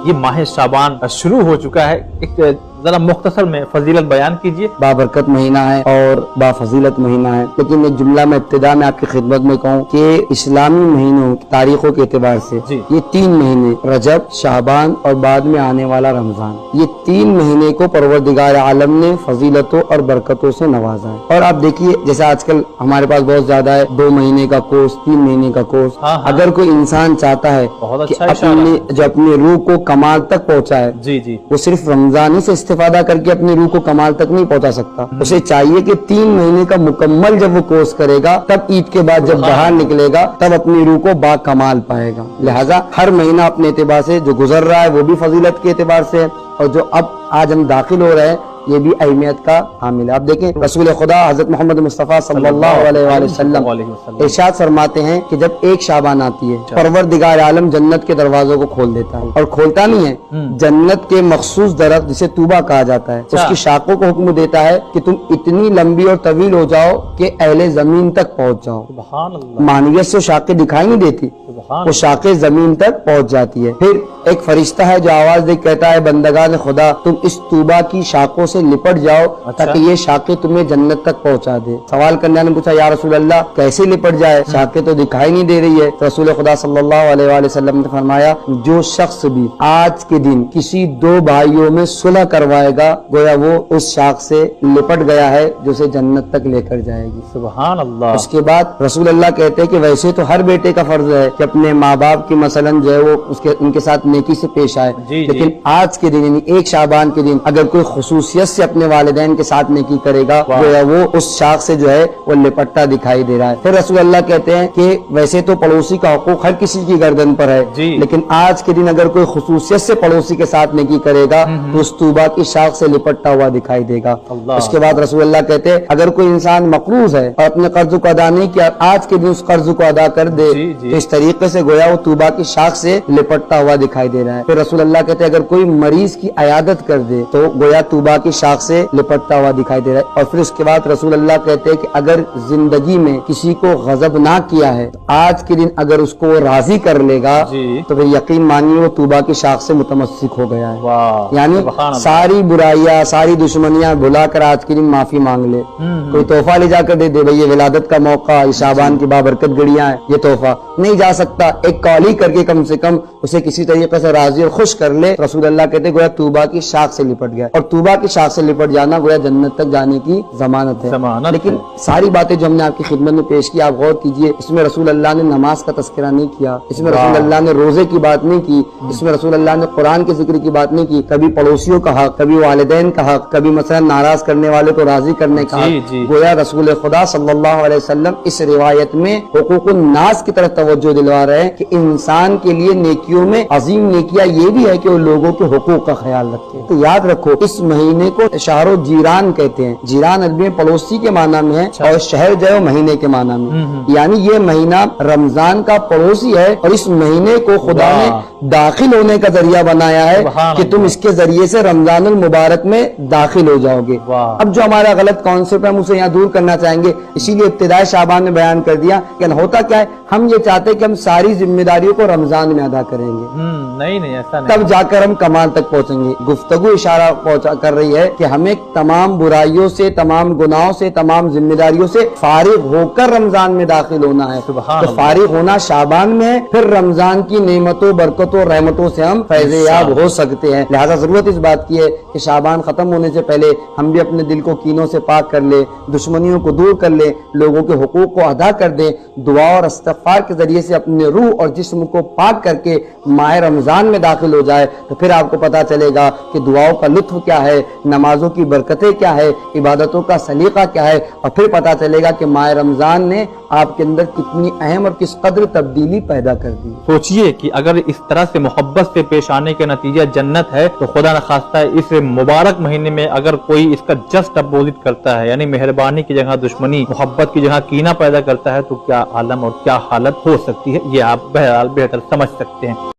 یہ ماہ شعبان شروع ہو چکا ہے، ایک ذرا مختصر میں فضیلت بیان کیجئے۔ بابرکت مہینہ ہے اور بافضیلت مہینہ ہے، لیکن ایک جملہ میں ابتدا میں آپ کی خدمت میں کہوں کہ اسلامی مہینوں تاریخوں کے اعتبار سے یہ 3 مہینے رجب، شعبان اور بعد میں آنے والا رمضان، یہ 3 مہینے کو پروردگار عالم نے فضیلتوں اور برکتوں سے نوازا ہے۔ اور آپ دیکھیے جیسا آج کل ہمارے پاس بہت زیادہ ہے 2 مہینے کا کورس، 3 مہینے کا کورس، اگر کوئی انسان چاہتا ہے کہ اپنی روح کو کمال تک پہنچائے، وہ صرف رمضان ہی سے استفادہ کر کے اپنی روح کو کمال تک نہیں پہنچا سکتا، اسے چاہیے کہ 3 مہینے کا مکمل جب وہ کورس کرے گا تب عید کے بعد جب باہر نکلے گا تب اپنی روح کو با کمال پائے گا۔ لہٰذا ہر مہینہ اپنے اعتبار سے جو گزر رہا ہے وہ بھی فضیلت کے اعتبار سے ہے، اور جو اب آج ہم داخل ہو رہے ہیں یہ بھی اہمیت کا حامل ہے۔ آپ دیکھیں رسول خدا حضرت محمد مصطفیٰ صلی اللہ علیہ وآلہ وسلم ارشاد فرماتے ہیں کہ جب 1 شعبان آتی ہے پروردگار عالم جنت کے دروازوں کو کھول دیتا ہے، اور کھولتا نہیں ہے، جنت کے مخصوص درخت جسے طوبہ کہا جاتا ہے اس کی شاخوں کو حکم دیتا ہے کہ تم اتنی لمبی اور طویل ہو جاؤ کہ اہل زمین تک پہنچ جاؤ۔ معنویت سے شاخیں دکھائی نہیں دیتی، وہ شاخیں زمین تک پہنچ جاتی ہے۔ پھر ایک فرشتہ ہے جو آواز دے کہتا ہے بندگان خدا تم اس طوبہ کی شاخوں سے لپٹ جاؤ تاکہ یہ شاخیں تمہیں جنت تک پہنچا دے۔ سوال کرنے والے نے پوچھا یا رسول اللہ کیسے لپٹ جائے، شاخیں تو دکھائی نہیں دے رہی ہے۔ رسول خدا صلی اللہ علیہ وآلہ وسلم نے فرمایا جو شخص بھی آج کے دن کسی 2 بھائیوں میں صلح کروائے گا گویا وہ اس شاخ سے لپٹ گیا ہے جو اسے جنت تک لے کر جائے گی۔ سبحان اللہ۔ اس کے بعد رسول اللہ کہتے ہیں کہ ویسے تو ہر بیٹے کا فرض ہے کہ اپنے ماں باپ کی مثلا جو ہے وہ ان کے ساتھ نیکی سے پیش آئے، لیکن آج کے دن یعنی 1 شعبان کے دن اگر کوئی خصوصیت سے اپنے والدین کے ساتھ نیکی کرے گا گویا وہ اس شاخ سے جو ہے وہ لپٹتا دکھائی دے رہا ہے۔ پھر رسول اللہ کہتے ہیں کہ ویسے تو پڑوسی کا حقوق ہر کسی کی گردن پر ہے، لیکن آج کے دن اگر کوئی خصوصیت سے پڑوسی کے ساتھ نیکی کرے گا تو اس طوبہ کی شاخ سے لپٹتا ہوا دکھائی دے گا۔ اس کے بعد رسول اللہ کہتے ہیں اگر کوئی انسان مقروض ہے اور اپنے قرض کو ادا نہیں کیا آج کے دن اس قرض کو ادا کر دے تو اس طریقے سے گویا وہ طوبہ کی شاخ سے لپٹتا ہوا دکھائی دے رہا ہے۔ پھر رسول اللہ کہتے ہیں اگر کوئی مریض کی عیادت کر دے تو گویا طوبہ کی شاخ سے لپٹتا ہوا دکھائی دے رہا ہے۔ اور پھر اس کے بعد رسول اللہ کہتے ہیں کہ اگر زندگی میں کسی کو غضب نہ کیا ہے آج کے دن اگر اس کو راضی کر لے گا تو پھر یقین مانیے وہ طوبہ کی شاخ سے متمسک ہو گیا ہے۔ یعنی ساری برائیاں ساری دشمنیاں بھلا کر آج کے دن معافی مانگ لے، کوئی تحفہ لے جا کر دے دے بھئی یہ ولادت کا موقع، یہ شعبان کی بابرکت گھڑیاں ہیں، یہ تحفہ نہیں جا سکتا، ایک کال ہی کر کے کم سے کم اسے کسی طریقے سے راضی اور خوش کر لے، رسول اللہ کہتے ہیں گویا طوبہ کی شاخ سے لپٹ گیا، اور طوبہ کی شاخ سے لپٹ جانا گویا جنت تک جانے کی ضمانت ہے۔ لیکن ساری باتیں جو ہم نے آپ کی خدمت میں پیش کی آپ غور کیجئے، اس میں رسول اللہ نے نماز کا تذکرہ نہیں کیا، اس میں رسول اللہ نے روزے کی بات نہیں کی، اس میں رسول اللہ نے قرآن کے ذکر کی بات نہیں کی، کبھی پڑوسیوں کا حق، کبھی والدین کا حق، کبھی مثلا ناراض کرنے والے کو راضی کرنے کا حق۔ گویا رسول خدا صلی اللہ علیہ وسلم اس روایت میں حقوق الناس کی طرف توجہ دلوا رہے ہیں کہ انسان کے لیے نیکیوں میں عظیم نیکیاں یہ بھی ہے کہ وہ لوگوں کے حقوق کا خیال رکھے۔ تو یاد رکھو اس مہینے کو شہر و جیران کہتے ہیں، جیران عربی میں پڑوسی کے معنی میں ہے اور شہر جو ہے مہینے کے معنی میں، یعنی یہ مہینہ رمضان کا پڑوسی ہے اور اس مہینے کو خدا نے داخل ہونے کا ذریعہ بنایا ہے کہ تم اس کے ذریعے سے رمضان المبارک میں داخل ہو جاؤ گے۔ اب جو ہمارا غلط کانسیپٹ ہے ہم اسے یہاں دور کرنا چاہیں گے، اسی لیے ابتدائے شعبان میں بیان کر دیا کہ ہوتا کیا ہے ہم یہ چاہتے ہیں کہ ہم ساری ذمہ داریوں کو رمضان میں ادا کریں گے، نہیں ایسا نہیں، تب جا کر ہم کمال تک پہنچیں گے۔ گفتگو اشارہ کر رہی ہے کہ ہمیں تمام برائیوں سے تمام گناہوں سے تمام ذمہ داریوں سے فارغ ہو کر رمضان میں داخل ہونا ہے۔ تو فارغ ہونا شعبان میں ہے، پھر رمضان کی نعمتوں برکتوں رحمتوں سے ہم فیض یاب ہو سکتے ہیں۔ لہذا ضرورت اس بات کی ہے کہ شعبان ختم ہونے سے پہلے ہم بھی اپنے دل کو کینوں سے پاک کر لیں، دشمنیوں کو دور کر لیں، لوگوں کے حقوق کو ادا کر دیں، دعا اور استغفار کے ذریعے سے اپنے روح اور جسم کو پاک کر کے ماہ رمضان میں داخل ہو جائے تو پھر آپ کو پتا چلے گا کہ دعاؤں کا لطف کیا ہے، نمازوں کی برکتیں کیا ہے، عبادتوں کا سلیقہ کیا ہے، اور پھر پتا چلے گا کہ ماہ رمضان نے آپ کے اندر کتنی اہم اور کس قدر تبدیلی پیدا کر دی۔ سوچئے کہ اگر اس طرح سے محبت سے پیش آنے کا نتیجہ جنت ہے تو خدا نخواستہ اس مبارک مہینے میں اگر کوئی اس کا جسٹ اپوزٹ کرتا ہے یعنی مہربانی کی جگہ دشمنی، محبت کی جگہ کینہ پیدا کرتا ہے تو کیا عالم اور کیا حالت ہو سکتی ہے یہ آپ بہرحال بہتر سمجھ سکتے ہیں۔